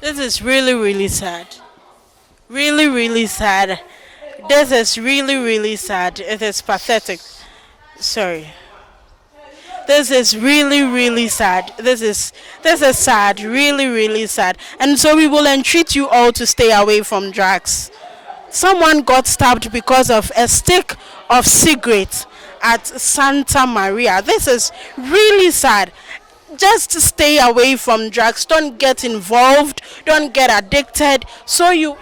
This is really, really sad. Really, really sad. This is really, really sad. It is pathetic. Sorry. This is really, really sad. This is sad. Really, really sad. And so we will entreat you all to stay away from drugs. Someone got stabbed because of a stick of cigarette at Santa Maria. This is really sad. Just stay away from drugs. Don't get involved. Don't get addicted. So you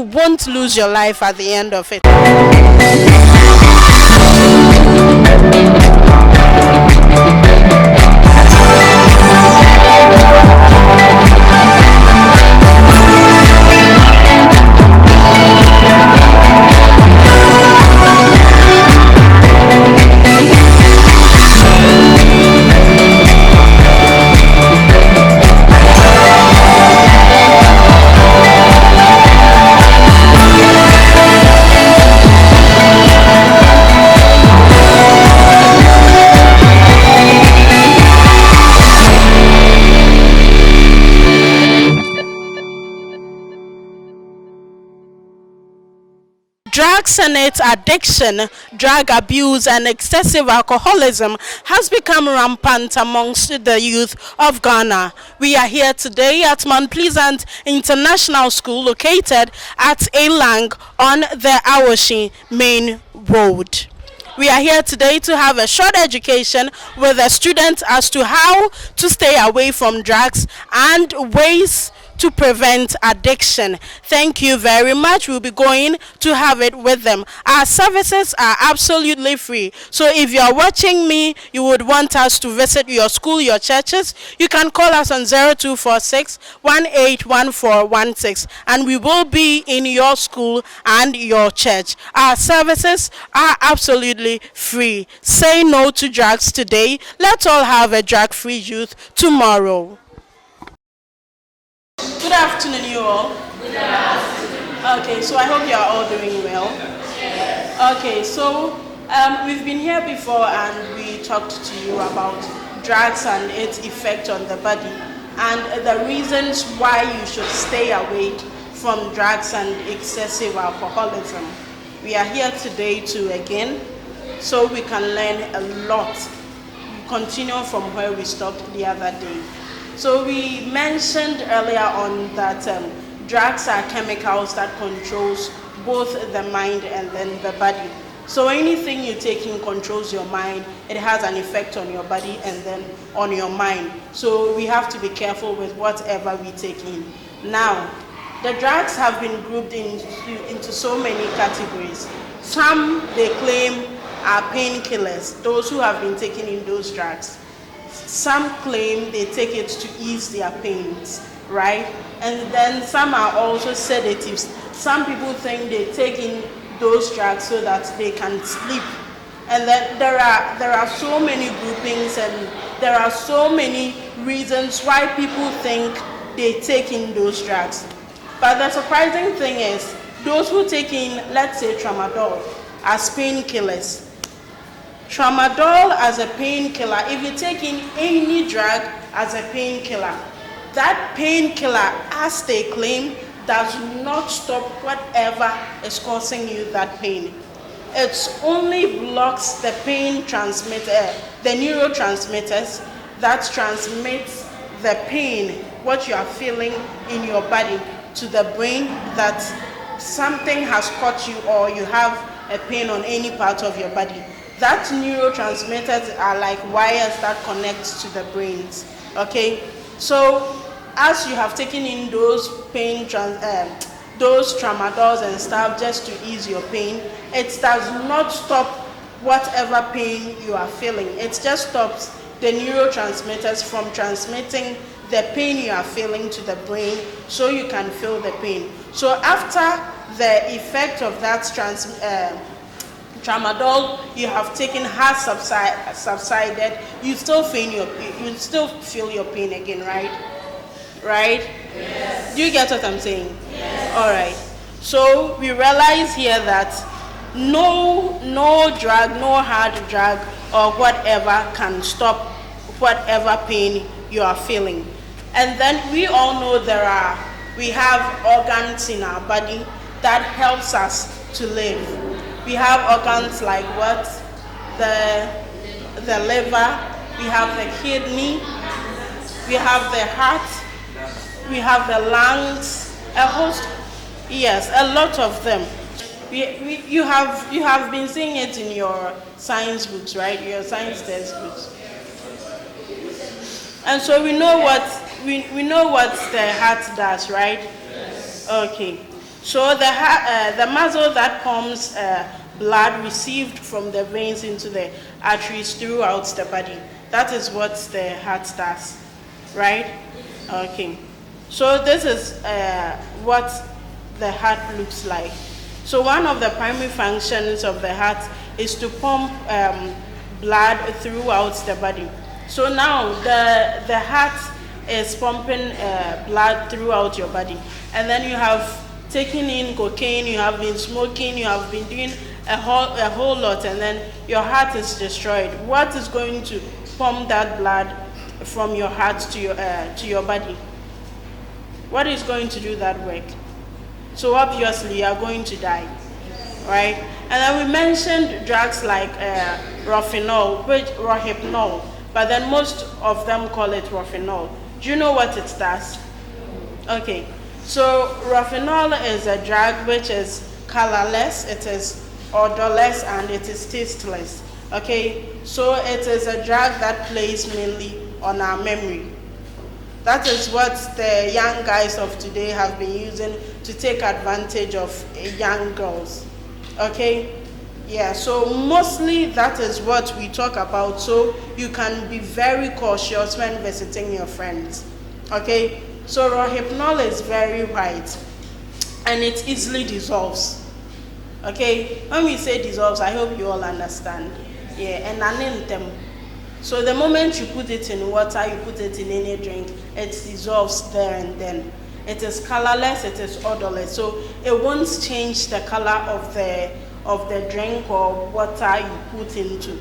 won't lose your life at the end of it. Drugs and its addiction, drug abuse, and excessive alcoholism has become rampant amongst the youth of Ghana. We are here today at Mt.Pleasant International School, located at Elang on the Awashi Main Road. We are here today to have a short education with the students as to how to stay away from drugs and ways to prevent addiction. Thank you very much. We'll be going to have it with them. Our services are absolutely free. So if you are watching me, you would want us to visit your school, your churches, you can call us on 0246 181416 and we will be in your school and your church. Our services are absolutely free. Say no to drugs today. Let's all have a drug-free youth tomorrow. Good afternoon, you all. Good afternoon. Okay, so I hope you are all doing well. Yes. Okay, so we've been here before and we talked to you about drugs and its effect on the body and the reasons why you should stay away from drugs and excessive alcoholism. We are here today to again, so we can learn a lot. Continue from where we stopped the other day. So we mentioned earlier on that drugs are chemicals that controls both the mind and then the body. So anything you take in controls your mind, it has an effect on your body and then on your mind. So we have to be careful with whatever we take in. Now, the drugs have been grouped into so many categories. Some they claim are painkillers, those who have been taking in those drugs. Some claim they take it to ease their pains, right? And then some are also sedatives. Some people think they take in those drugs so that they can sleep. And then there are so many groupings and there are so many reasons why people think they take in those drugs. But the surprising thing is, those who take in, let's say, tramadol as painkillers, tramadol as a painkiller, if you take in any drug as a painkiller, that painkiller, as they claim, does not stop whatever is causing you that pain. It only blocks the pain transmitter, the neurotransmitters that transmits the pain, what you are feeling in your body, to the brain that something has caught you or you have a pain on any part of your body. That neurotransmitters are like wires that connect to the brains. Okay, so as you have taken in those those tramadols and stuff just to ease your pain, it does not stop whatever pain you are feeling. It just stops the neurotransmitters from transmitting the pain you are feeling to the brain so you can feel the pain. So after the effect of that tramadol you have taken has subsided, you still feel your pain again, right? Right? Yes. Do you get what I'm saying? Yes. All right. So we realize here that no drug, no hard drug or whatever can stop whatever pain you are feeling. And then we all know there are we have organs in our body that helps us to live. We have organs like what? The liver, we have the kidney, we have the heart, we have the lungs, a host, yes, a lot of them. You have been seeing it in your science books, right? Your science textbooks. And so we know what the heart does, right? Yes. Okay. So the muscle that pumps blood received from the veins into the arteries throughout the body. That is what the heart does, right? Okay. So this is what the heart looks like. So one of the primary functions of the heart is to pump blood throughout the body. So now the heart is pumping blood throughout your body. And then you have taken in cocaine, you have been smoking, you have been doing a whole lot, and then your heart is destroyed. What is going to pump that blood from your heart to your body? What is going to do that work? So obviously you are going to die, right? And then we mentioned drugs like Rohypnol, but then most of them call it Rohypnol. Do you know what it does? Okay, so Rohypnol is a drug which is colorless, it is odorless, and it is tasteless. Okay, so it is a drug that plays mainly on our memory. That is what the young guys of today have been using to take advantage of young girls. Okay? Yeah, so mostly that is what we talk about, so you can be very cautious when visiting your friends. Okay? So Rohypnol is very white and it easily dissolves. Okay? When we say dissolves, I hope you all understand. Yeah, and anentem. So the moment you put it in water, you put it in any drink, it dissolves there and then. It is colorless, it is odorless, so it won't change the color of the drink or water you put into.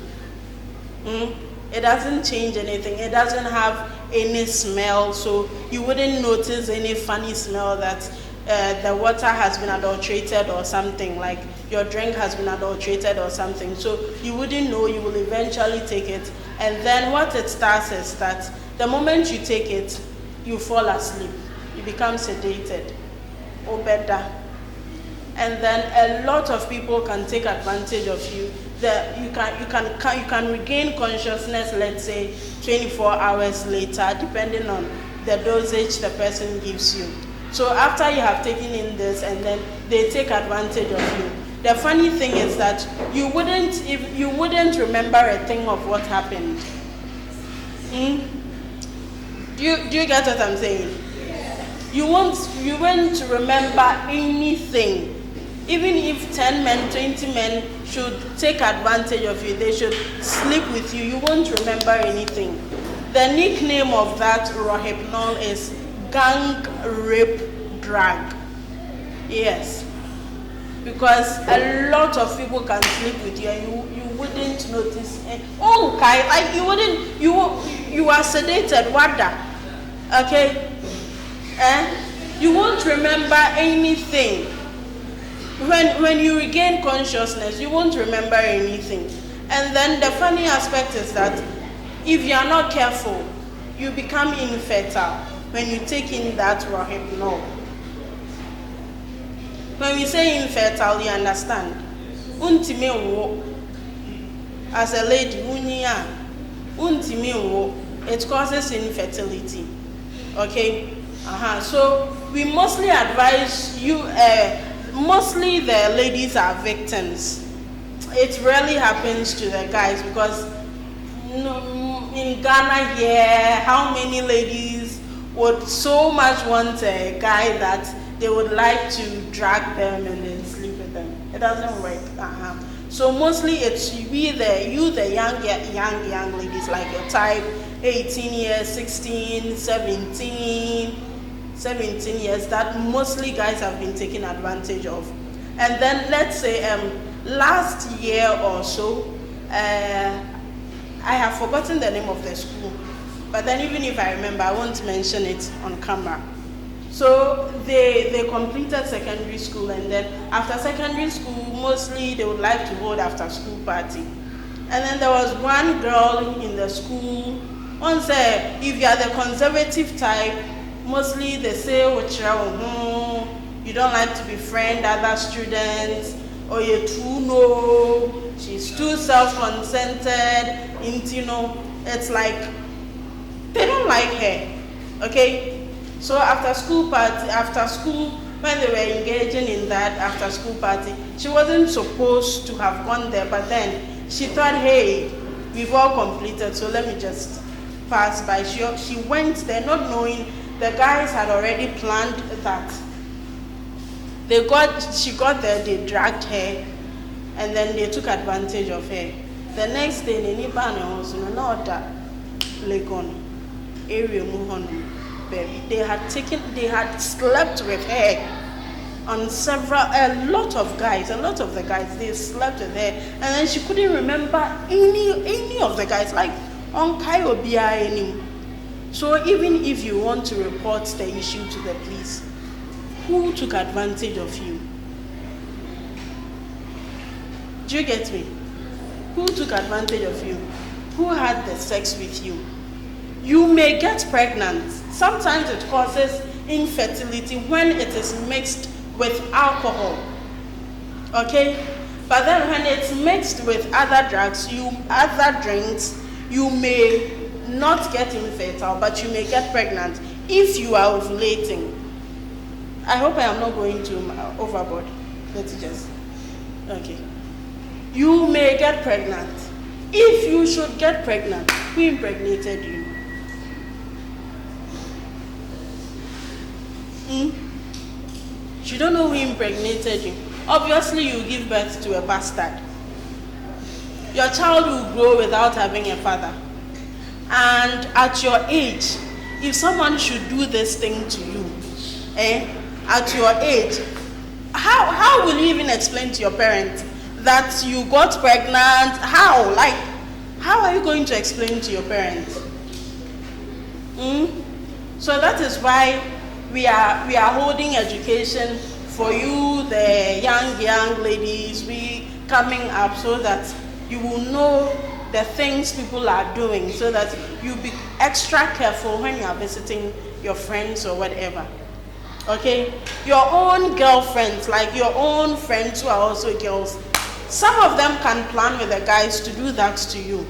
It doesn't change anything. It doesn't have any smell, so you wouldn't notice any funny smell that the water has been adulterated or something, like your drink has been adulterated or something. So you wouldn't know, you will eventually take it. And then what it starts is that the moment you take it, you fall asleep. You become sedated or better. And then a lot of people can take advantage of you. You can regain consciousness, let's say 24 hours later, depending on the dosage the person gives you. So after you have taken in this, and then they take advantage of you. The funny thing is that you wouldn't remember a thing of what happened. Do you get what I'm saying? You won't remember anything. Even if 10 men, 20 men should take advantage of you, they should sleep with you, you won't remember anything. The nickname of that Rohypnol is gang rape drug. Yes. Because a lot of people can sleep with you and you wouldn't notice. Oh, okay, like you are sedated, wada. Okay? You won't remember anything. When you regain consciousness, you won't remember anything. And then the funny aspect is that if you are not careful, you become infertile when you take in that Rohypnol. When we say infertile, you understand. As a lady, it causes infertility. Okay? So we mostly advise you, mostly the ladies are victims. It rarely happens to the guys because in Ghana here, how many ladies would so much want a guy that they would like to drag them and then sleep with them? It doesn't work. So mostly it's the young ladies, like your type, 18 years, 16, 17 years, that mostly guys have been taken advantage of. And then let's say last year or so, I have forgotten the name of the school, but then even if I remember, I won't mention it on camera. So they completed secondary school, and then after secondary school, mostly they would like to hold after school party. And then there was one girl in the school. One said, if you are the conservative type, mostly they say, you don't like to befriend other students, or you're too no, she's too self-concentrated, it's like they don't like her. Okay? So after school, when they were engaging in that after school party, she wasn't supposed to have gone there, but then she thought, hey, we've all completed, so let me just pass by. She went there not knowing the guys had already planned that. She got there, they dragged her, and then they took advantage of her. The next day, they had slept with her on a lot of the guys, they slept with her, and then she couldn't remember any of the guys, like on Kayobia. So even if you want to report the issue to the police, who took advantage of you? Do you get me? Who took advantage of you? Who had the sex with you? You may get pregnant. Sometimes it causes infertility when it is mixed with alcohol. Okay? But then when it's mixed with other drugs, other drinks, you may not get infertile, but you may get pregnant if you are ovulating. I hope I am not going too overboard. Let's just, okay. You may get pregnant. If you should get pregnant, who impregnated you? You don't know who impregnated you. Obviously, you give birth to a bastard. Your child will grow without having a father. And at your age, if someone should do this thing to you, at your age, how will you even explain to your parents that you got pregnant? How? Like, how are you going to explain to your parents? So that is why we are holding education for you, the young ladies, we coming up, so that you will know the things people are doing, so that you be extra careful when you are visiting your friends or whatever. Okay? Your own girlfriends, like your own friends who are also girls, some of them can plan with the guys to do that to you.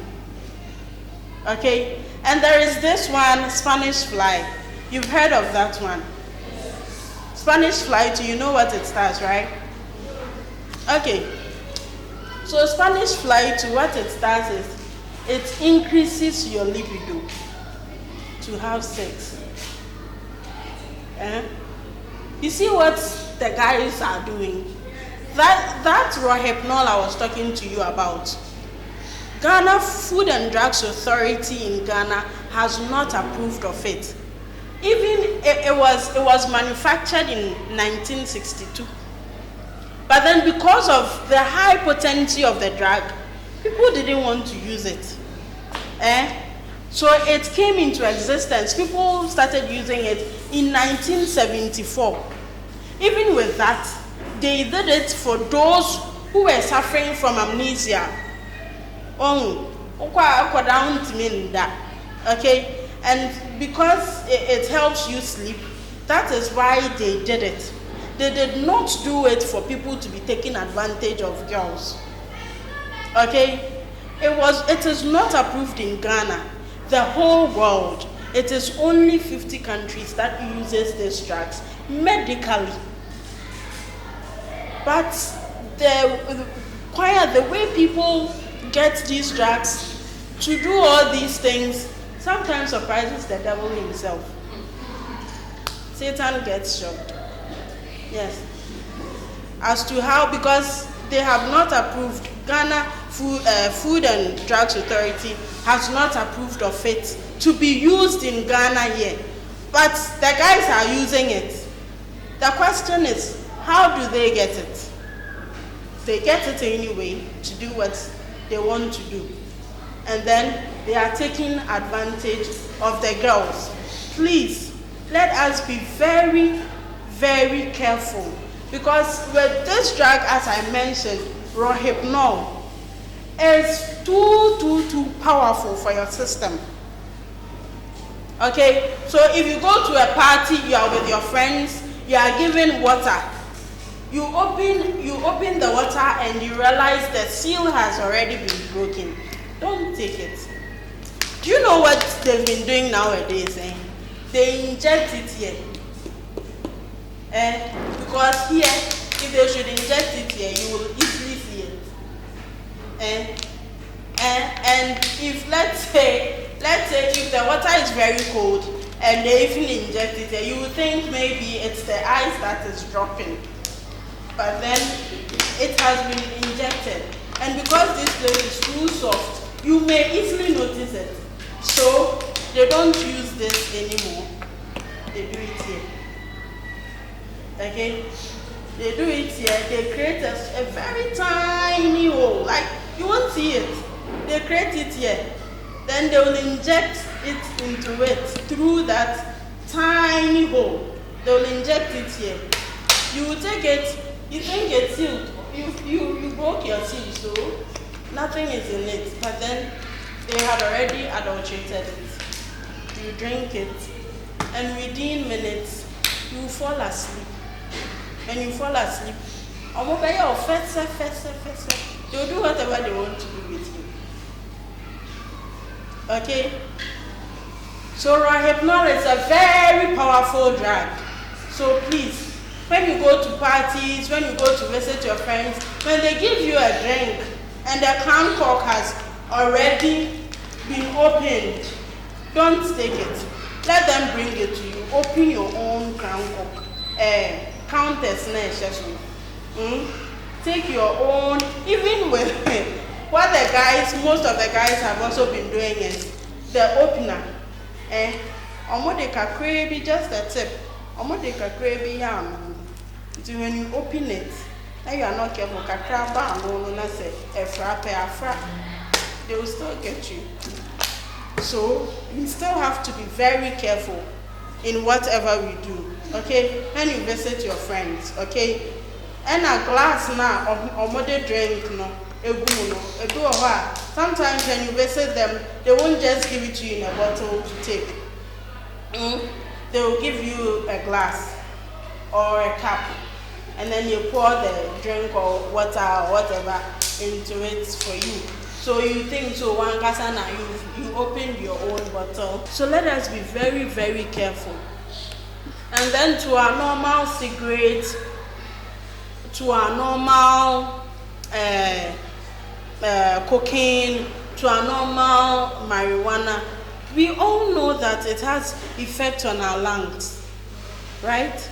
Okay? And there is this one, Spanish fly. You've heard of that one. Spanish fly, do you know what it does, right? Okay. So Spanish fly, to what it does is, it increases your libido to have sex. You see what the guys are doing? That Rohypnol I was talking to you about, Ghana Food and Drugs Authority in Ghana has not approved of it. Even it was manufactured in 1962. But then because of the high potency of the drug, people didn't want to use it. So it came into existence. People started using it in 1974. Even with that, they did it for those who were suffering from amnesia. Okay? And because it helps you sleep, that is why they did it. They did not do it for people to be taking advantage of girls. Okay? It is not approved in Ghana. The whole world, it is only 50 countries that uses these drugs medically. But the way people get these drugs to do all these things sometimes surprises the devil himself. Satan gets shocked. Yes. As to how, because they have not approved, Ghana Food and Drugs Authority has not approved of it to be used in Ghana here. But the guys are using it. The question is, how do they get it? They get it anyway to do what they want to do. And then they are taking advantage of the girls. Please, let us be very, very careful, because with this drug, as I mentioned, rohypnol, is too powerful for your system. Okay, so if you go to a party, you are with your friends, you are given water, you open the water and you realize the seal has already been broken. Don't take it. Do you know what they've been doing nowadays? They inject it here. Because here, if they should inject it here, you will easily see it. And if let's say if the water is very cold and they even inject it here, you would think maybe it's the ice that is dropping. But then it has been injected. And because this place is too soft, you may easily notice it. So they don't use this anymore. They do it here. Okay? They do it here. They create a very tiny hole. Like, you won't see it. They create it here. Then they will inject it into it through that tiny hole. They will inject it here. You will take it, you think it's sealed. You broke your seal, so nothing is in it. But then they had already adulterated it. You drink it, and within minutes, you fall asleep. When you fall asleep, they'll do whatever they want to do with you. Okay? So rohypnol is a very powerful drug. So please, when you go to parties, when you go to visit your friends, when they give you a drink and the crown cork has already been opened, don't take it. Let them bring it to you. Open your own crown cork. Countess, take your own, even with what the guys, most of the guys have also been doing is the opener. Just a tip. So when you open it, and you are not careful, they will still get you. So you still have to be very careful in whatever we do. Okay, when you visit your friends, okay, and a glass now or mother drink no, sometimes when you visit them, they won't just give it to you in a bottle to take. They will give you a glass or a cup, and then you pour the drink or water or whatever into it for you. So you think so one kasana you opened your own bottle. So let us be very, very careful. And then to our normal cigarettes, to our normal cocaine, to our normal marijuana, we all know that it has effect on our lungs, right?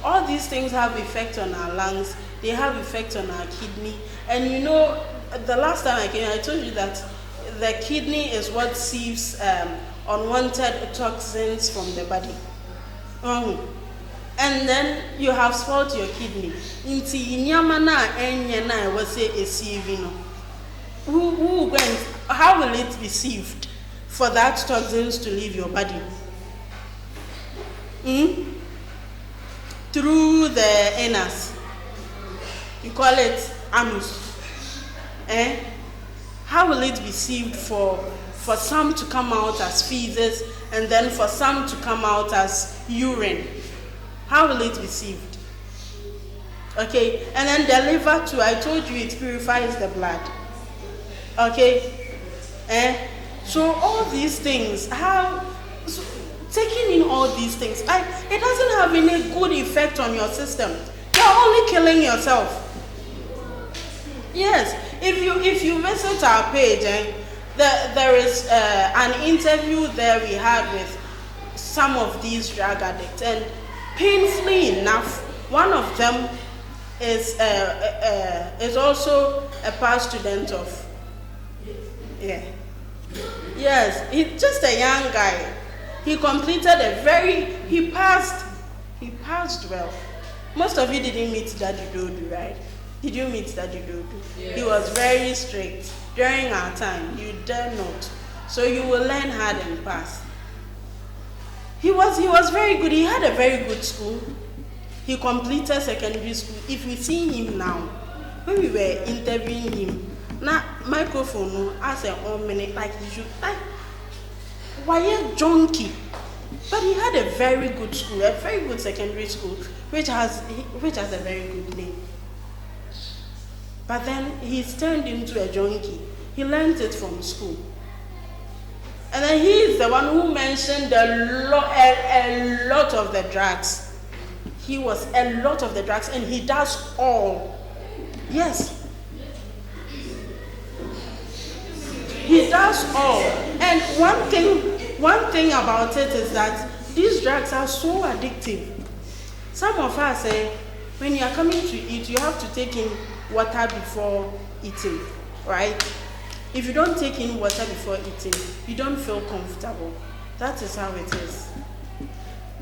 All these things have effect on our lungs. They have effect on our kidney. And you know, the last time I came, I told you that the kidney is what sieves unwanted toxins from the body. And then you have spoiled your kidney. How will it be sieved for that toxins to leave your body? Through the anus. You call it anus. How will it be sieved for some to come out as feces and then for some to come out as urine? How will it be sieved? Okay, and then the liver too, I told you it purifies the blood. Okay, so all these things, taking in all these things, it doesn't have any good effect on your system. You're only killing yourself. Yes, if you visit our page, there is an interview there we had with some of these drug addicts, and painfully enough, one of them is also a past student of, yes, he's just a young guy. He completed he passed well. Most of you didn't meet Daddy Dodu, right? Did you meet Daddy Dodu? Yes. He was very strict during our time. You dare not. So you will learn hard and pass. He was very good. He had a very good school. He completed secondary school. If we see him now, when we were interviewing him, now microphone as a 1 minute, like he should, like, why a junkie? But he had a very good school, a very good secondary school, which has a very good name. But then he's turned into a junkie. He learned it from school. And then he is the one who mentioned a lot of the drugs. He was a lot of the drugs, and he does all. Yes. He does all. And one thing about it is that these drugs are so addictive. Some of us say, when you are coming to eat, you have to take in water before eating, right? If you don't take in water before eating, you don't feel comfortable. That is how it is.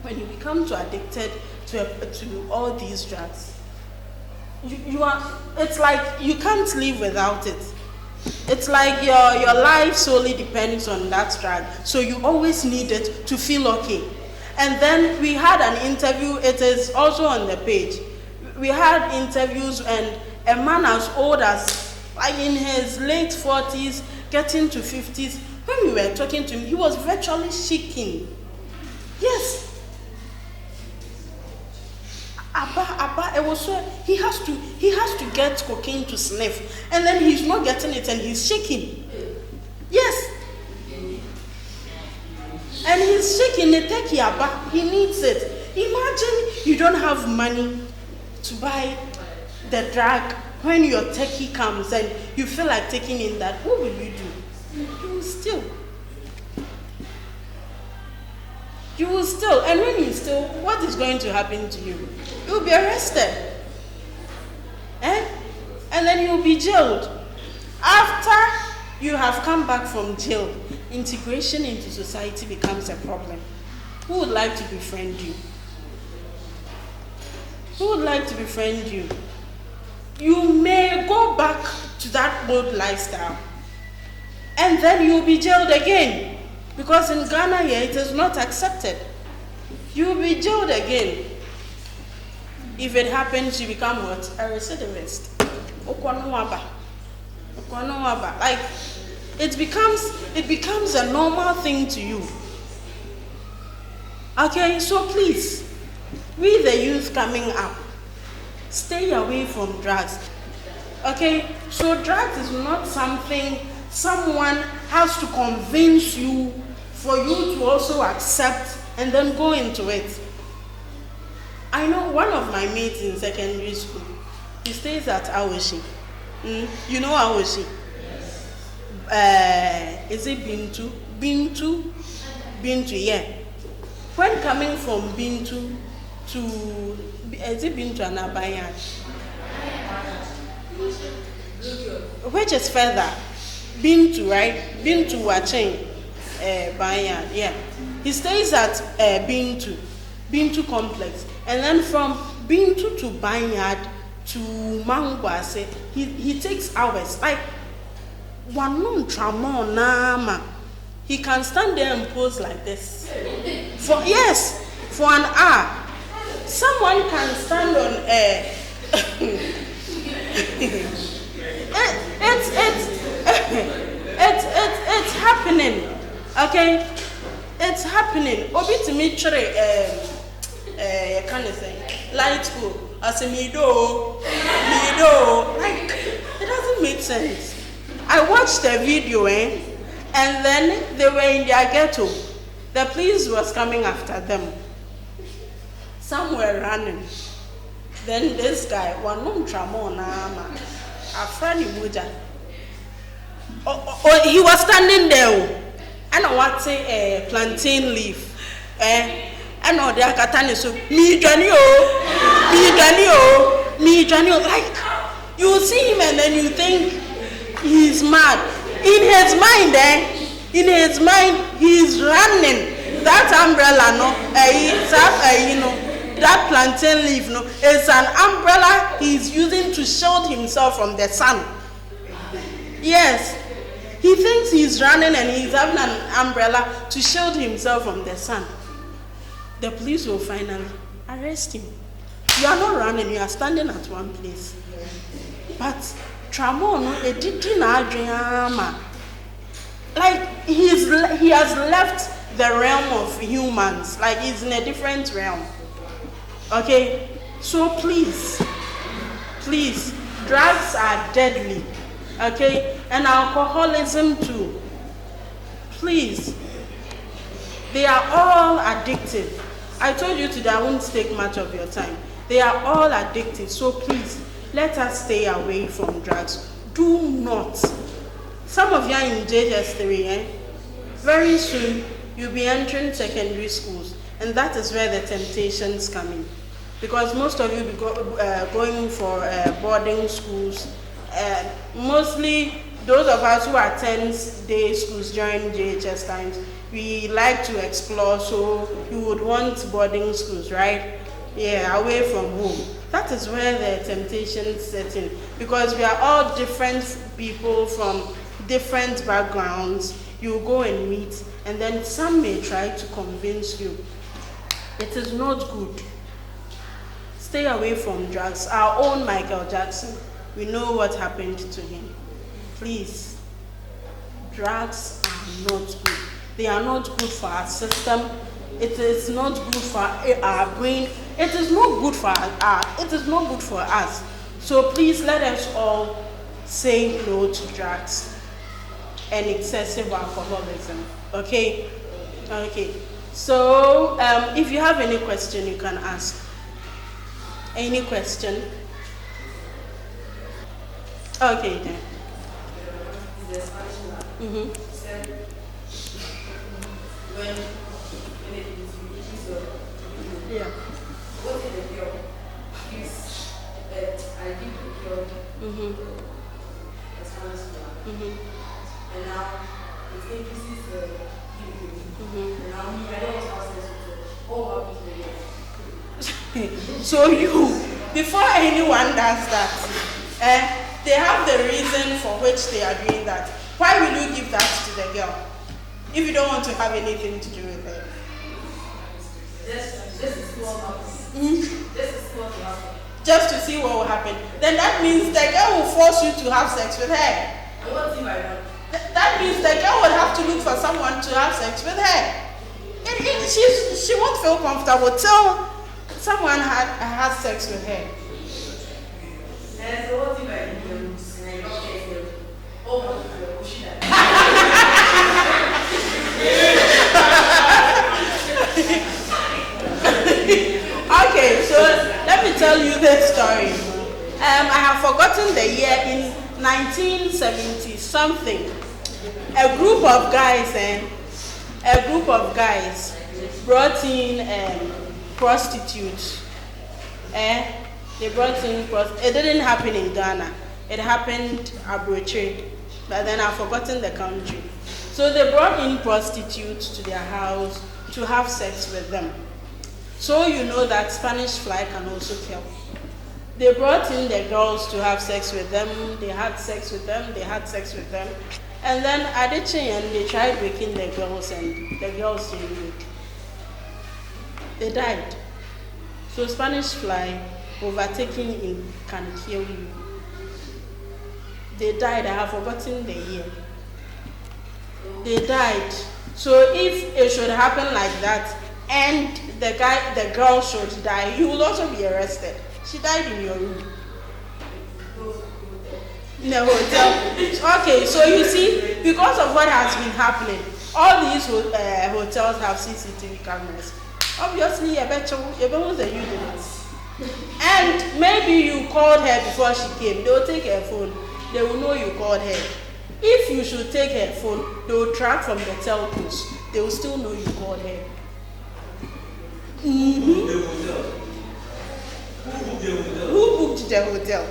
When you become too addicted to all these drugs, it's like you can't live without it. It's like your life solely depends on that drug. So you always need it to feel okay. And then we had an interview, it is also on the page. We had interviews, and a man as old as, like in his late 40s, getting to 50s, when we were talking to him, he was virtually shaking. Yes. Abba, it was so, he has to get cocaine to sniff, and then he's not getting it, and he's shaking. Yes. And he's shaking, he needs it. Imagine you don't have money to buy the drug. When your techie comes and you feel like taking in that, what will you do? You will steal. You will steal. And when you steal, what is going to happen to you? You will be arrested. And then you will be jailed. After you have come back from jail, integration into society becomes a problem. Who would like to befriend you? Who would like to befriend you? You may go back to that old lifestyle, and then you'll be jailed again, because in Ghana here it is not accepted. You'll be jailed again. If it happens, you become what? A recidivist. Like it becomes a normal thing to you. Okay, so please, we the youth coming up, stay away from drugs. Okay? So drugs is not something someone has to convince you for you to also accept and then go into it. I know one of my mates in secondary school, he stays at Awoshi. You know Awoshi? Is it Bintu? Bintu, yeah. When coming from Bintu to, is it Bintu and Abayad? Which is further? Bintu, right? Bintu Wachen, Bayad, yeah. He stays at Bintu complex. And then from Bintu to Bayad to Mangwase, he takes hours. Like, he can stand there and pose like this. For an hour. Someone can stand on it's happening. Okay? It's happening. Obi to me kind of thing. Light go. As a mido. Like, it doesn't make sense. I watched the video, and then they were in their ghetto. The police was coming after them. Some were running. Then this guy, he was standing there. And I want to say plantain leaf. I know they are katani so me Johnny. Like, you see him and then you think he's mad. In his mind, he's running. That umbrella, that plantain leaf, is an umbrella he's using to shield himself from the sun. Yes, he thinks he's running and he's having an umbrella to shield himself from the sun. the police will finally arrest him. You are not running, you are standing at one place. But Tramono, it didn't like he has left the realm of humans, like he's in a different realm. Okay, so please, drugs are deadly. Okay, and alcoholism too. Please, they are all addictive. I told you today I won't take much of your time. They are all addictive, so please, let us stay away from drugs. Do not. Some of you are in JS3, very soon you'll be entering secondary schools, and that is where the temptations come in. Because most of you will be going for boarding schools. Mostly those of us who attend day schools during JHS times, we like to explore, so you would want boarding schools, right? Yeah, away from home. That is where the temptation sets in, because we are all different people from different backgrounds. You go and meet, and then some may try to convince you. It is not good. Stay away from drugs. Our own Michael Jackson, we know what happened to him. Please, drugs are not good. They are not good for our system. It is not good for our brain. It is not good for it is not good for us. So please let us all say no to drugs and excessive alcoholism. Okay? Okay. So if you have any question, you can ask. Any question? Okay then. Yeah. What is the girl? Is I give the girl a Spanish one. And now it increases the giving. And now me, I don't want to have sex with her. What happens to the girl? So you, before anyone does that, they have the reason for which they are doing that. Why will you give that to the girl if you don't want to have anything to do with her? This is what happens. This is what will happen. Just to see what will happen. Then that means the girl will force you to have sex with her. And what if I don't? That means the girl will have to look for someone to have sex with her. She won't feel comfortable till someone has sex with her. And so what if I do the rules and I don't get it? Oh, what if I push that? Okay, so let me tell you this story. I have forgotten the year. In 1970 something, a group of guys brought in prostitutes. They brought in it didn't happen in Ghana. It happened abroad, but then I've forgotten the country. So they brought in prostitutes to their house to have sex with them. So you know that Spanish fly can also kill. They brought in the girls to have sex with them. They had sex with them. And then at the end, they tried waking the girls, and the girls didn't wake. They died. So Spanish fly overtaking in can kill you. They died. I have forgotten the year. They died. So if it should happen like that, and the girl should die, you will also be arrested. She died in your room. In the hotel. Okay, so you see, because of what has been happening, all these hotels have CCTV cameras. Obviously, you bet was a unit. And maybe you called her before she came. They will take her phone. They will know you called her. If you should take her phone, they will track from the telcos. They will still know you called her. Who booked the hotel?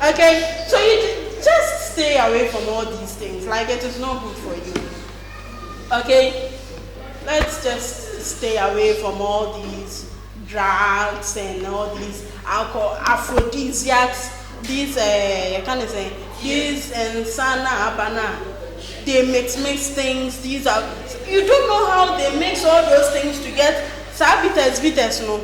Okay, so you just stay away from all these things. Like, it is not good for you. Okay, let's just stay away from all these drugs and all these alcohol, aphrodisiacs. These these and sana abana. They mix things. These are You don't know how they mix all those things to get bitters, no.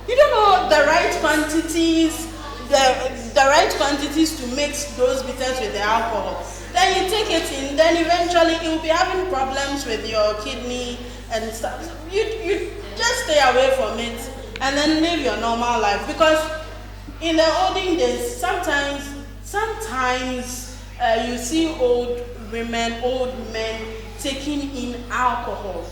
You don't know the right quantities, the right quantities to mix those bitters with the alcohol. Then you take it in, then eventually you'll be having problems with your kidney and stuff. You just stay away from it and then live your normal life, because in the olden days, sometimes you see old women, old men taking in alcohol,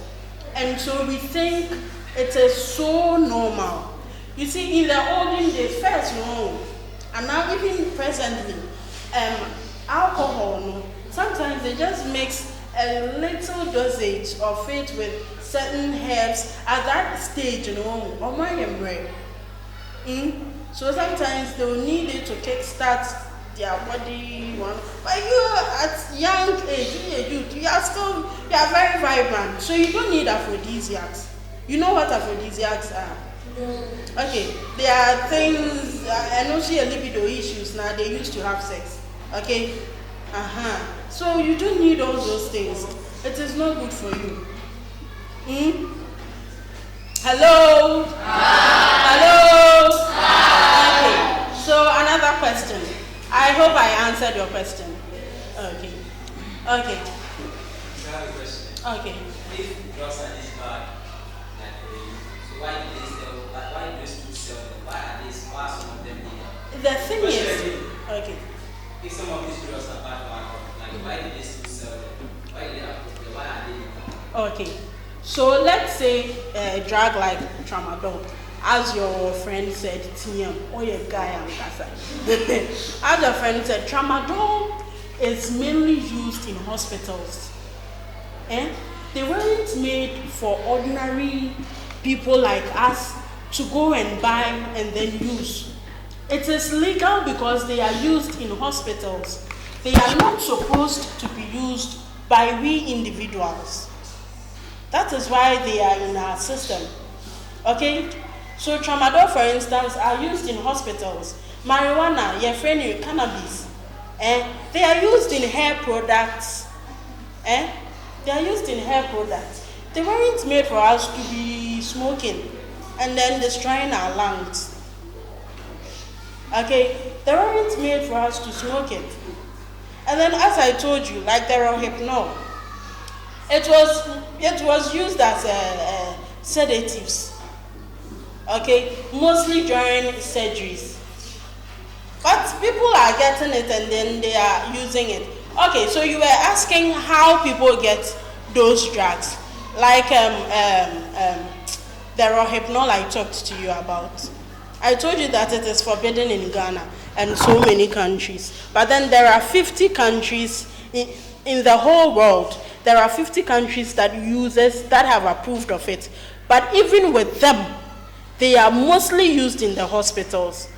and so we think it is so normal. You see, in the olden days, first no, and now even presently, alcohol, no, sometimes they just mix a little dosage of it with certain herbs at that stage, you know, or my bread. So sometimes they will need it to kickstart their body. But you at young age, you are very vibrant, so you don't need aphrodisiacs. You know what aphrodisiacs are? Okay, there are things, I know see a libido issues now, they used to have sex. Okay? So you don't need all those things. It is not good for you. Hello? Hello? Okay, so another question. I hope I answered your question. Okay. I have a question. Okay. If drugs are this bad, so why do they sell? Why do they still sell them? Why are some of them here? The thing is, okay. If some of these drugs are bad for alcohol, why do they still sell them? Why are they? Okay. So let's say a drug like tramadol, as your friend said, Tiam, or your guy and Kasa. As your friend said, tramadol is mainly used in hospitals. They weren't made for ordinary people like us to go and buy and then use. It is legal because they are used in hospitals. They are not supposed to be used by we individuals. That is why they are in our system. Okay? So tramadol, for instance, are used in hospitals. Marijuana, cannabis, they are used in hair products. They are used in hair products. They weren't made for us to be smoking and then destroying our lungs. Okay? They weren't made for us to smoke it. And then, as I told you, like the rohypnol, it was used as sedatives. Okay, mostly during surgeries. But people are getting it and then they are using it. Okay, so you were asking how people get those drugs, like the rohypnol I talked to you about. I told you that it is forbidden in Ghana and so many countries. But then there are 50 countries in the whole world. There are 50 countries that have approved of it. But even with them, they are mostly used in the hospitals.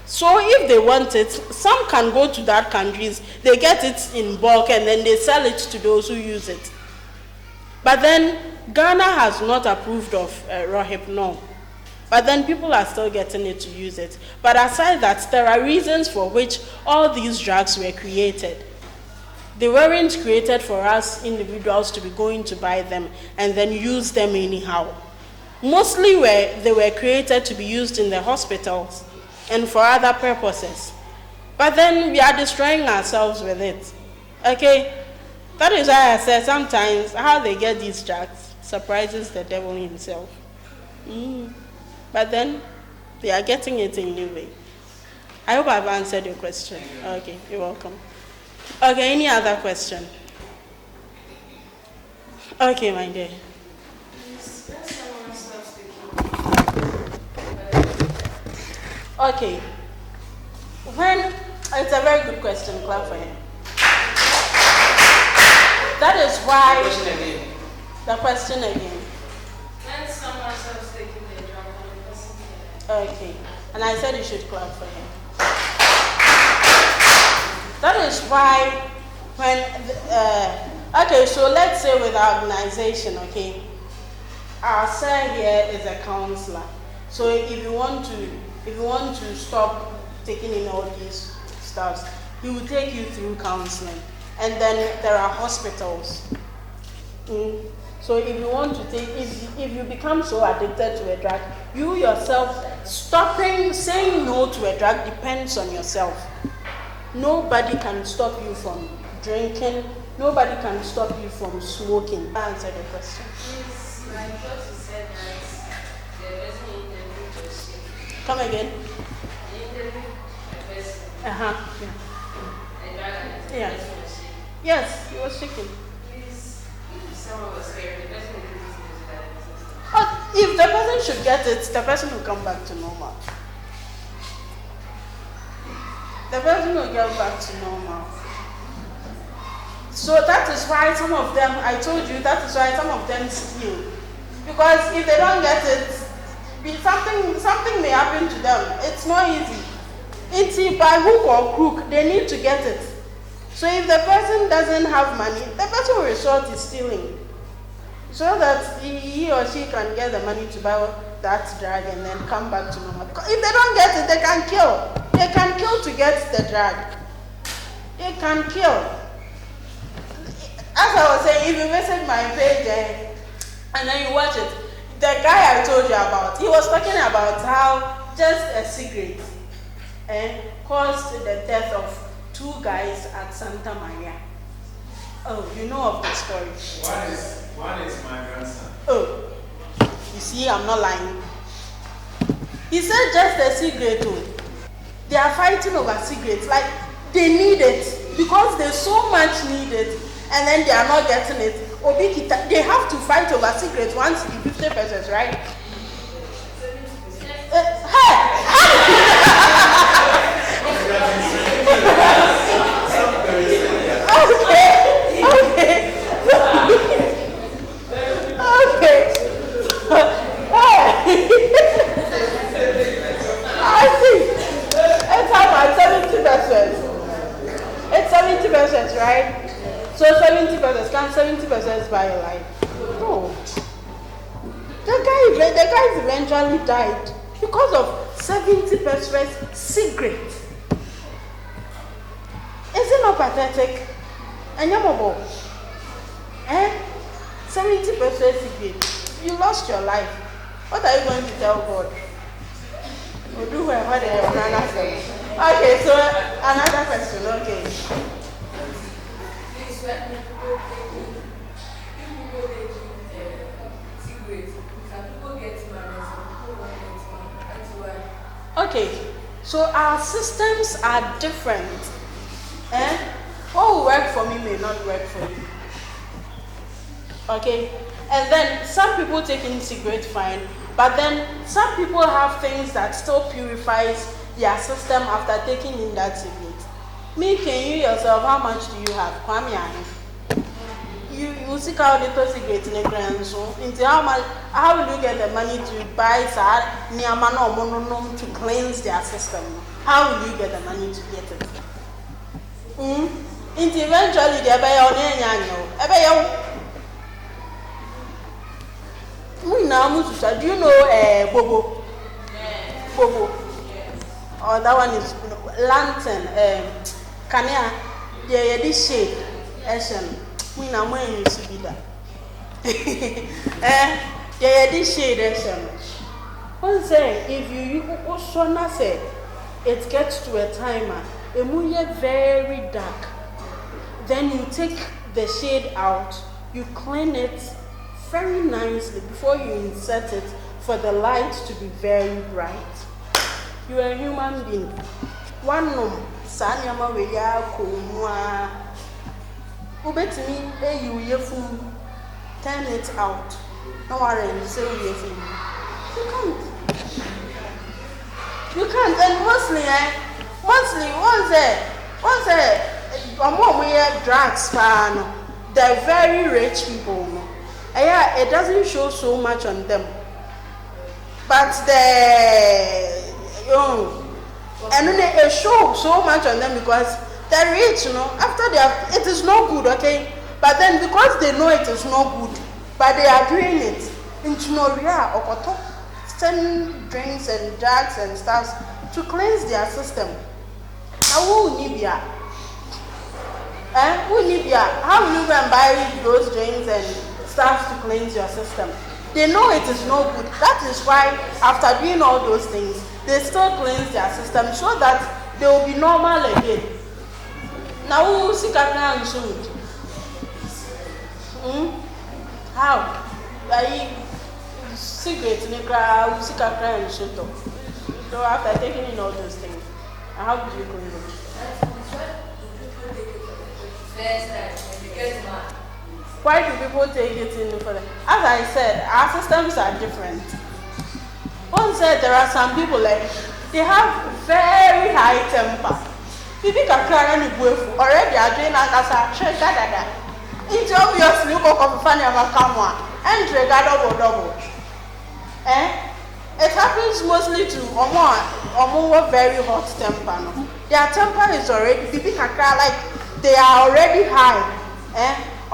So if they want it, some can go to that countries, they get it in bulk and then they sell it to those who use it. But then Ghana has not approved of rohypnol. But then people are still getting it to use it. But aside that, there are reasons for which all these drugs were created. They weren't created for us individuals to be going to buy them and then use them anyhow. Mostly they were created to be used in the hospitals and for other purposes. But then we are destroying ourselves with it. Okay? That is why I said sometimes how they get these drugs surprises the devil himself. But then they are getting it anyway. I hope I've answered your question. Okay, you're welcome. Okay, any other question? Okay, my dear. Okay. It's a very good question, clap for him. That is why the question again. When someone else taking the drug, okay, and I said you should clap for him. That is why when okay, so let's say with our organization, okay, our sir here is a counselor. So if you want to stop taking in all these stuffs, he will take you through counseling. And then there are hospitals. So if you want to take, if you become so addicted to a drug, you yourself saying no to a drug depends on yourself. Nobody can stop you from drinking. Nobody can stop you from smoking. Answer the question. Please, I thought you said that the person interviewed was sick. Come again. The interview, the person, Yeah. a drug addict, the Yeah. person was sick. Yes, he was shaking. Please, if someone was scared, the person would do this that exists. If the person should get it, the person will come back to normal. The person will get back to normal. So that is why some of them, I told you, that is why some of them steal. Because if they don't get it, something may happen to them. It's not easy. It's by hook or crook, they need to get it. So if the person doesn't have money, the person will resort to stealing. So that he or she can get the money to buy that drug and then come back to normal. Because if they don't get it, they can kill. They can kill to get the drug. They can kill. As I was saying, if you visit my page and then you watch it, the guy I told you about, he was talking about how just a cigarette caused the death of 2 guys at Santa Maria. Oh, you know of the story. One is my grandson. Oh, you see, I'm not lying. He said just a cigarette. Oh. They are fighting over cigarettes. Like, they need it because they so much need it and then they are not getting it. They have to fight over cigarettes once in 50 pesos, right? I see. It's about 70 pesos. It's 70 pesos, right? So 70 pesos. Can 70 pesos buy your life? No. The guys eventually died because of 70 pesos cigarette. Is it not pathetic? And you're 70 pesos cigarette. You lost your life. What are you going to tell God? Okay, so another question, okay. Please, when people take cigarettes, some people get mad and some people don't get mad. That's why. Okay, so our systems are different. What will work for me may not work for you. Okay, and then some people take in cigarette fine, but then some people have things that still purifies their system after taking in that cigarette. Me, can you yourself, how much do you have? Kwame, you seek out little cigarette in a grand so into how will you get the money to buy to cleanse their system? How will you get the money to get it? Into eventually they buy on do you know Bobo? Bobo. Oh, that one is lantern. Kanya, yeah, this shade. We now when you see that. Yeah, this shade. One say if you also not say it gets to a timer, very dark. Then you take the shade out, you clean it very nicely before you insert it for the light to be very bright. You are a human being. One no, Sanyama Weya Kumwa Ubetimi, you turn it out. No worry, you say you can't. You can't. And mostly once drugs, they're very rich people. Yeah, it doesn't show so much on them. But and then it shows so much on them because they're rich, after it is not good, okay? But then because they know it is not good, but they are doing it into Noria or sending drinks and drugs and stuff to cleanse their system. Now who Nibia? How will you go and buy those drinks and starts to cleanse your system. They know it is no good. That is why after doing all those things, they still cleanse their system so that they will be normal again. Now who see and shoot? How? Cigarettes in the crowd, sick and shoot. So after taking in all those things, how do you clean them? Why do people take it in for them? As I said, our systems are different. One said there are some people like they have very high temper. People can cry and already are doing that. It's obviously you go come find your camera and double. It happens mostly to more very hot temper. No? Their temper is already people can cry like they are already high.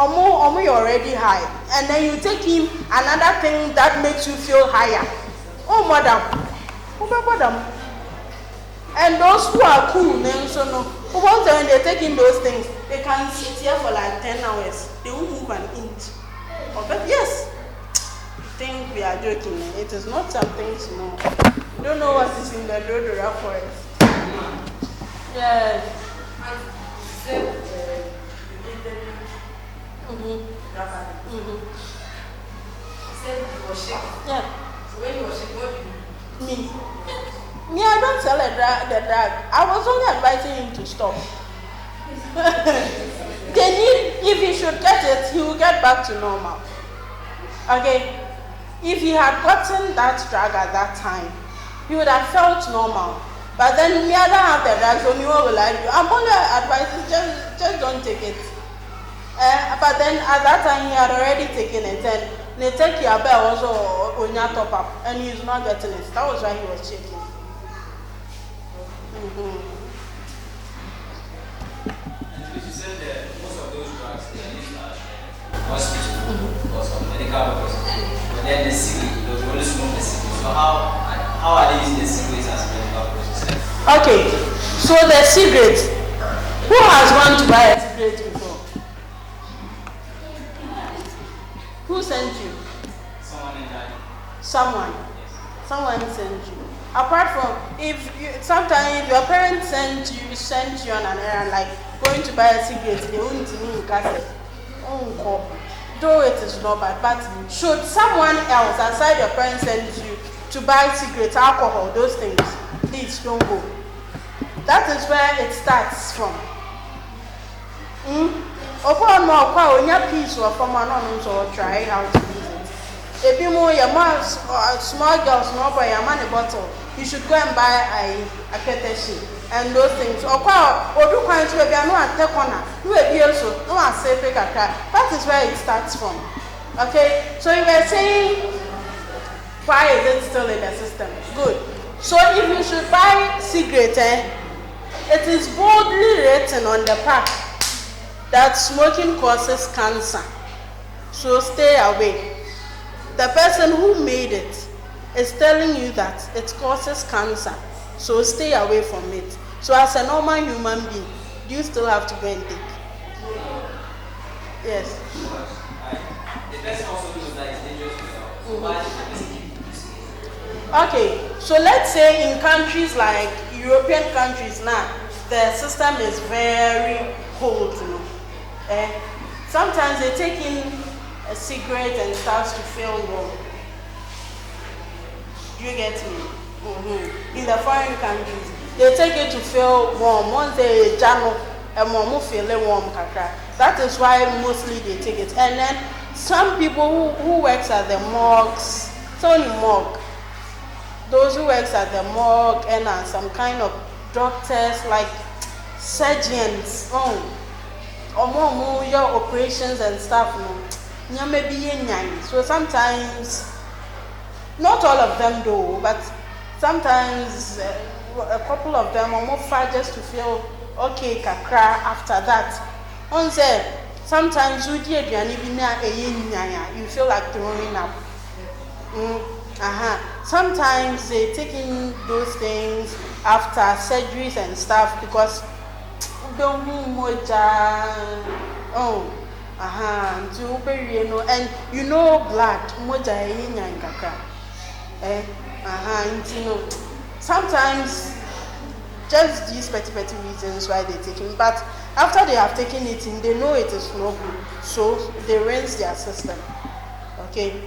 You're already high, and then you take in another thing that makes you feel higher. Oh, madam. And those who are cool, when they take in those things, they can sit here for like 10 hours. They won't move an inch. But yes, I think we are joking. It is not something small. You don't know what is in the Dodora forest. Yes. Yeah. So when you were shaking, what did you do? Me, I don't sell the drug. I was only advising him to stop. If he should get it, he will get back to normal. Okay? If he had gotten that drug at that time, he would have felt normal. But then me, I don't have the drug, so me, what will I do? I'm only advising, just don't take it. But then at that time, he had already taken it, and they take your bell also on your top up, and he's not getting it. That was why he was shaking. And you said that most of those drugs they are used at hospital or some medical purposes, but then the cigarette, they only smoke the cigarette. So how are they using the cigarettes as medical purposes? Okay, so the cigarette. Who has gone to buy a cigarette before? Who sent you? Someone in that. Someone. Yes. Someone sent you. Apart from sometimes if your parents sent you on an errand like going to buy a cigarette, they won't even cassette. Though it is not bad, but should someone else aside your parents send you to buy cigarettes, alcohol, those things, please don't go. That is where it starts from. Upon more peace or from anonymous or try how to use it. If you more your small girls no buy your money bottle, you should go and buy a keteshi and those things. Or do kind to be no and take on you will be also no and say pick a car. That is where it starts from. Okay, so you were saying why is it still in the system? Good. So if you should buy cigarette, it is boldly written on the pack that smoking causes cancer. So stay away. The person who made it is telling you that it causes cancer. So stay away from it. So as a normal human being, you still have to go and take. Yes. The person also knows that it's dangerous to health. Why should the person keep using it? Okay, so let's say in countries like European countries now, the system is very cold, sometimes they take in a cigarette and starts to feel warm. Do you get me? In the foreign countries, they take it to feel warm. Once they jam and more feel warm, that is why mostly they take it. And then some people who works at the morgues, it's only morgue. Those who works at the morgue and are some kind of doctors like surgeons, or more your operations and stuff, so sometimes, not all of them do, but sometimes a couple of them are more far just to feel okay kakra after that. Sometimes you feel like throwing up. Sometimes they take in those things after surgeries and stuff because And you know blood, sometimes just these petty reasons why they take it. But after they have taken it in, they know it is not good, so they rinse their system. Okay.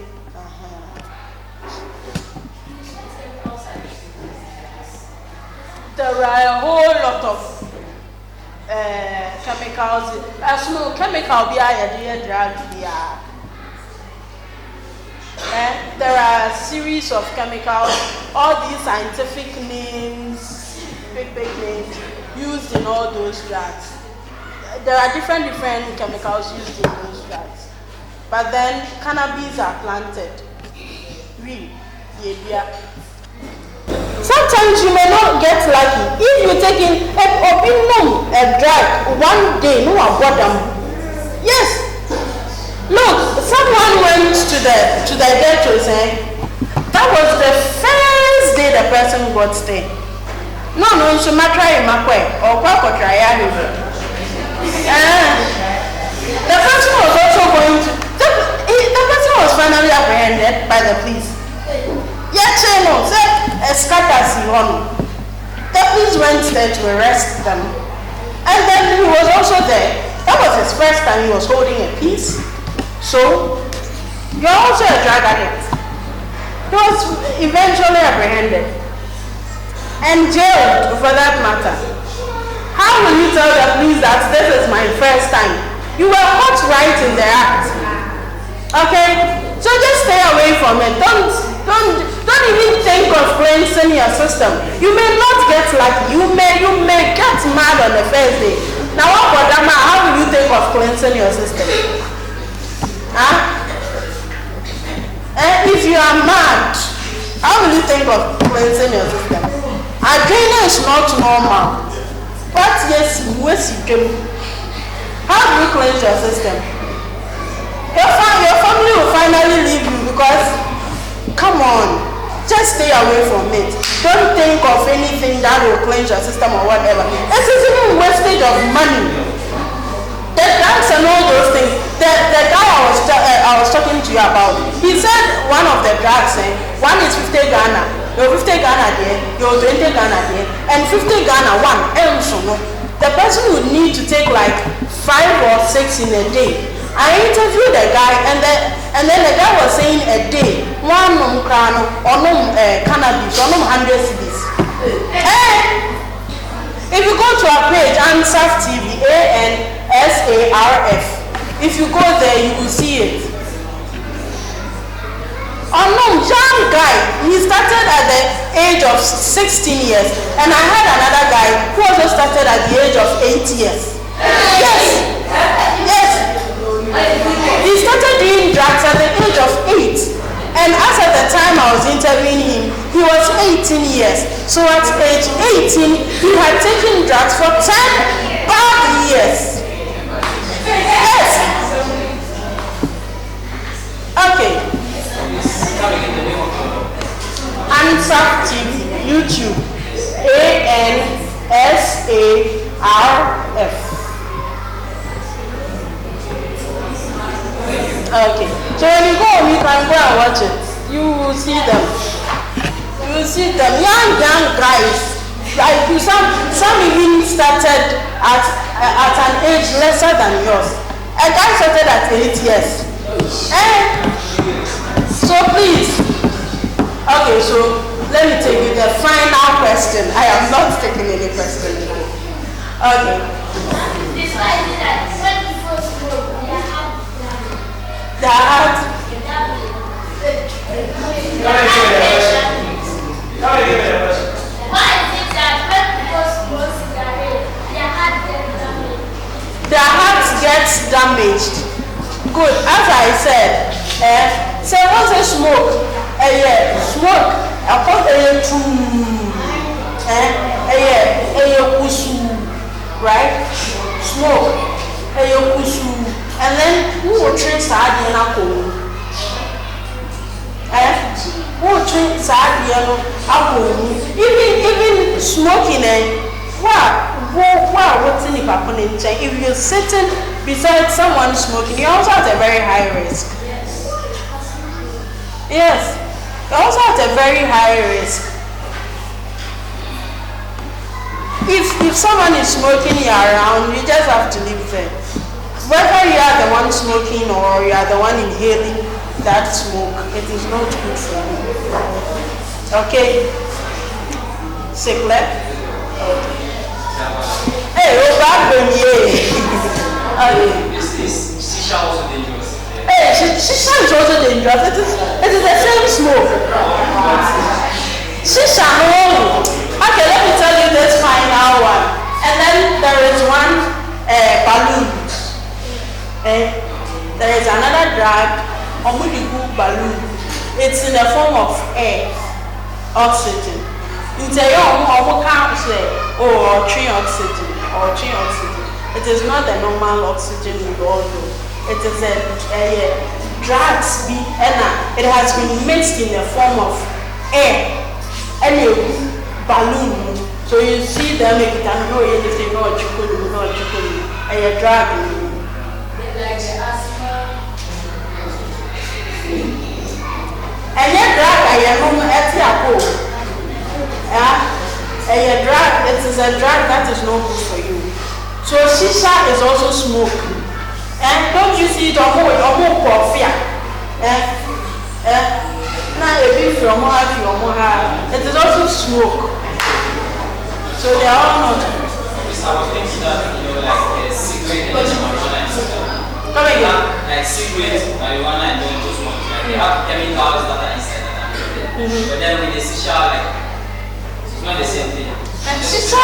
There are a whole lot of chemicals. As no chemical be a drug. There are a series of chemicals, all these scientific names, big names, used in all those drugs. There are different chemicals used in those drugs. But then cannabis are planted. Really, yeah. Sometimes you may not get lucky. If you take in a drug one day, no one bought them. Yes. Look, someone went to the ghetto saying that was the first day the person got stay. No, so try or the person was also going to the person was finally apprehended by the police. The police went there to arrest them. And then he was also there. That was his first time he was holding a piece. So, you're also a drug addict. He was eventually apprehended and jailed for that matter. How will you tell the police that this is my first time? You were caught right in the act. Okay? So just stay away from it. Don't even think of cleansing your system. You may not get lucky. You may get mad on the first day. Now how will you think of cleansing your system? And if you are mad, how will you think of cleansing your system? Adrenaline is not normal. But yes, how do you cleanse your system? Your family will finally leave you because, come on, just stay away from it. Don't think of anything that will cleanse your system or whatever. It is even wastage of money. The drugs and all those things. The guy I was talking to you about, he said one of the drugs, one is 50 Ghana, your 50 Ghana there, your 20 Ghana there, and 50 Ghana one. The person would need to take like 5 or 6 in a day. I interviewed the guy, and then the guy was saying a day, one cannabis, 100 cedis. If you go to our page, Ansarf TV, ANSARF, if you go there, you will see it. Young guy, he started at the age of 16 years, and I had another guy who also started at the age of 8 years. Yes. He started doing drugs at the age of 8, and as at the time I was interviewing him, he was 18 years. So at age 18, he had taken drugs for 10 bad years. Yes. Okay. Ansarf TV, YouTube, ANSARF. Okay. So when you go home, you can go and watch it. You will see them. You will see them. Young guys. Like you, some even started at an age lesser than yours. A guy started at 8 years. So please. Okay, so let me take you the final question. I am not taking any question. Okay. Their heart gets damaged. Good. As I said, so once they smoke, smoke, right? Smoke, and then who will drink sardine alcohol? Who will drink sardine alcohol? Even smoking, what's in the if you're sitting besides someone smoking, you're also at a very high risk. Yes, you're also at a very high risk. If someone is smoking you around, you just have to leave them. Whether you are the one smoking or you are the one inhaling that smoke, it is not good for you. Okay? Sickle? Okay. Hey, oh, back when Shisha also dangerous. Hey, shisha is also dangerous. It is the same smoke. Shisha, no. Okay, let me tell you this final one. And then there is one balloon. There is another drug, balloon. It's in the form of air, oxygen. In the tree oxygen. It is not the normal oxygen we all know. It is a drugs. It has been mixed in the form of air and a balloon. So you see them, you can know anything, no chocolate, a drug. Like the asthma. And yet drug, a drug, it is a drug that is not good for you. So shisha is also smoke. And don't you see it coffee? It is also smoke. So they are all not. I was thinking that, like cigarette and marijuana and stuff. Come again. Like cigarette, marijuana and those ones. Like they have chemicals that are inside that are not there. But then with the shisha, like it's not the same thing. Shisha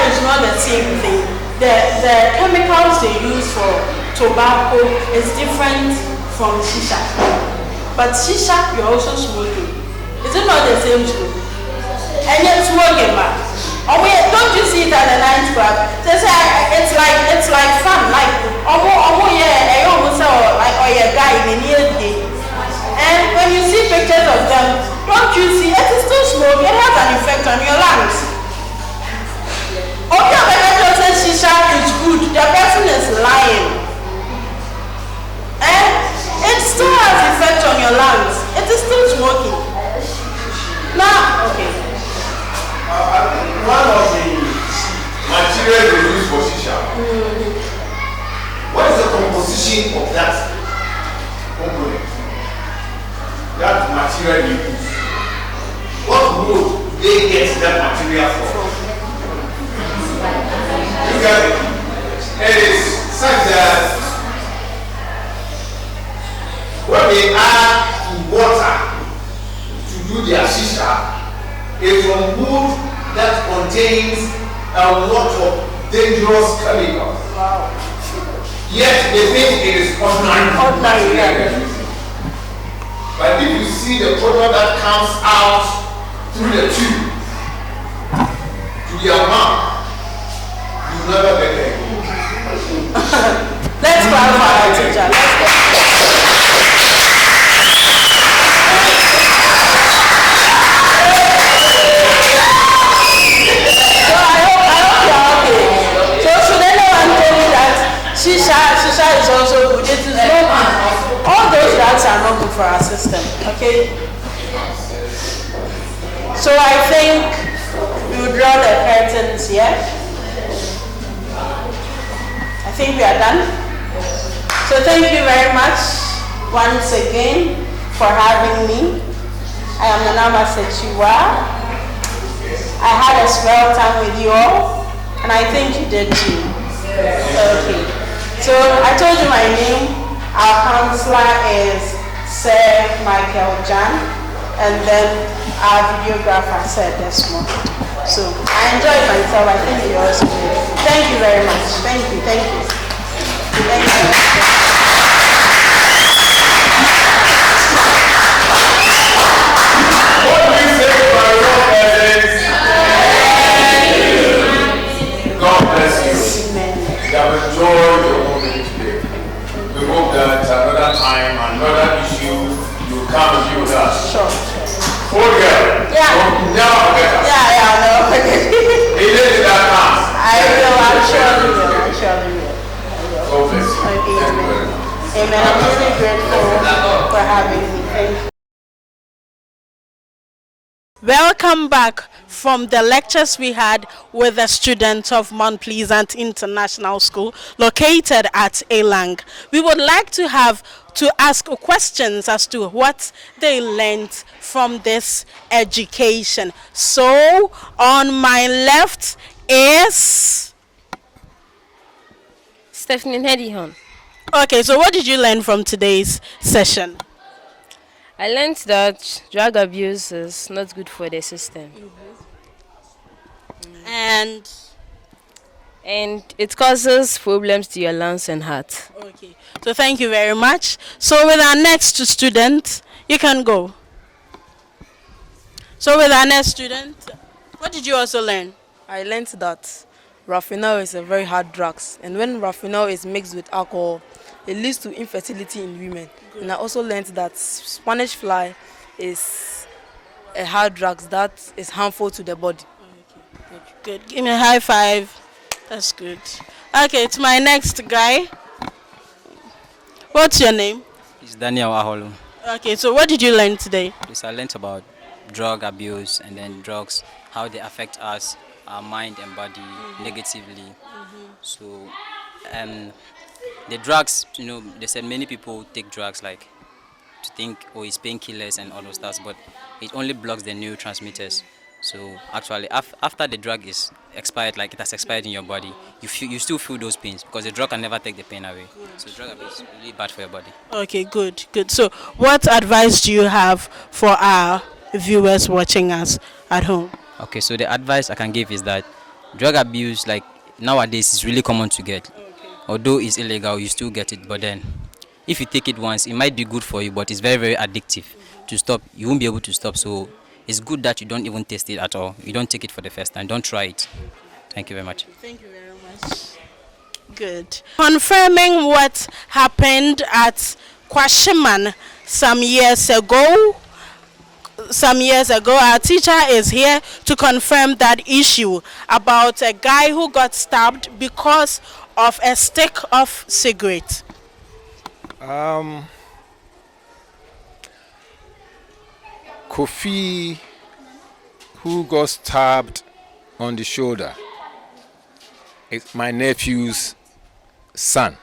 is not the same thing. The chemicals they use for tobacco is different from shisha. But shisha, you're also smoking. Is it not the same smoke? And yet smoking, man. Oh wait, don't you see it at the night club? They say it's like fun, like guy in the day. And when you see pictures of them, don't you see it is still smoke? It has an effect on your lungs. Okay, but the person says shisha is good. The person is lying. And it still has effect on your lungs. It is still smoking. Now, okay. One of the materials they use for shisha. What is the composition of that component? That material you use. What wood do they get that material from? Look at it. It is such that when they add water to do their shisha, it's from wood that contains a lot of dangerous chemicals. Wow. Yet they think it is ordinary material. But if you see the product that comes out through the tube to your mouth, you will never get there. Let's clarify, teacher. Let's go. Shisha is also good. It is not good. All those drugs are not good for our system. Okay? So I think we will draw the curtains here. I think we are done. So thank you very much once again for having me. I am Nana Sechiwa. I had a swell time with you all, and I think you did too. Okay. So I told you my name. Our counselor is Sir Michael Jan, and then our videographer said Desmond. So I enjoyed myself. I think you also did. Thank you very much. Thank you. Thank you. Thank you. What do you say to my Lord presence? God bless you. You have enjoyed your moment today. We hope that another time, another issue, you will come and be with us. Sure. Oh, girl. Yeah. Don't never forget us. Yeah, no. He did that now. I will. I'm sure you will. I'm sure you will. Amen. I'm really grateful for having me. Thank you. Welcome back from the lectures we had with the students of Mt.Pleasant International School located at Elang. We would like to ask questions as to what they learned from this education. So on my left is Stephanie Hedihon. Okay, so what did you learn from today's session? I learned that drug abuse is not good for the system. And it causes problems to your lungs and heart. okay, so thank you very much. So with our next student, you can go. So with our next student, what did you also learn? I learned that Raphinol is a very hard drug, and when Raphinol is mixed with alcohol, it leads to infertility in women. Good. And I also learned that Spanish fly is a hard drug that is harmful to the body. Okay, good. Give me a high five. That's good. Okay, it's my next guy. What's your name? It's Daniel Aholo. Okay, so what did you learn today? Yes, I learned about drug abuse and then drugs, how they affect us, our mind and body negatively. So, the drugs, they said many people take drugs like to think, oh, it's painkillers and all those stuff, but it only blocks the neurotransmitters. So actually, after the drug is expired, like it has expired in your body, you still feel those pains because the drug can never take the pain away. So drug abuse is really bad for your body. Okay, good. So what advice do you have for our viewers watching us at home? Okay, so the advice I can give is that drug abuse, like nowadays, is really common to get. Although it's illegal, you still get it. But then, if you take it once, it might be good for you, but it's very, very addictive. To stop, you won't be able to stop. So it's good that you don't even taste it at all. You don't take it for the first time. Don't try it. Thank you very much. Thank you very much. Good. Confirming what happened at Kwashiman some years ago, our teacher is here to confirm that issue about a guy who got stabbed because of a stick of cigarette. Kofi, who got stabbed on the shoulder, is my nephew's son.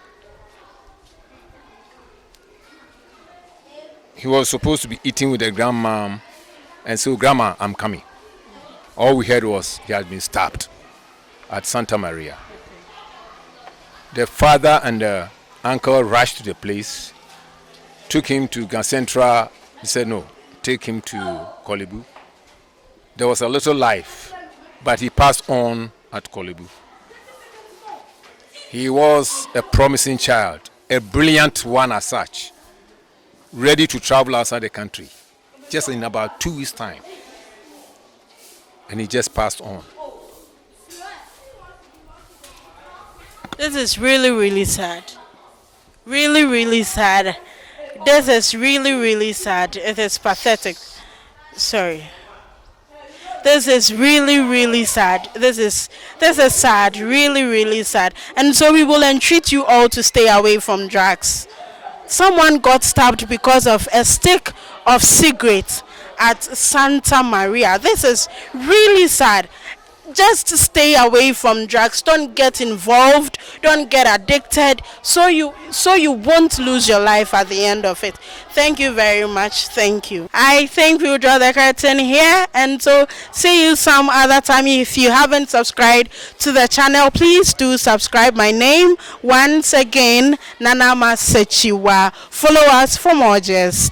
He was supposed to be eating with the grandma, and so, Grandma, I'm coming. All we heard was he had been stabbed at Santa Maria. The father and the uncle rushed to the place, took him to Gancentra. He said, no, take him to Kolebu. There was a little life, but he passed on at Kolebu. He was a promising child, a brilliant one as such, ready to travel outside the country, just in about 2 weeks' time. And he just passed on. This is really, really sad. Really, really sad. This is really, really sad. It is pathetic. Sorry. This is really, really sad. This is sad. Really, really sad. And so we will entreat you all to stay away from drugs. Someone got stabbed because of a stick of cigarette at Santa Maria. This is really sad. Just stay away from drugs. Don't get involved. Don't get addicted. So you won't lose your life at the end of it. Thank you very much. Thank you. I think we'll draw the curtain here, and so see you some other time. If you haven't subscribed to the channel, please do subscribe. My name once again, Nana Masechiwa. Follow us for more gist.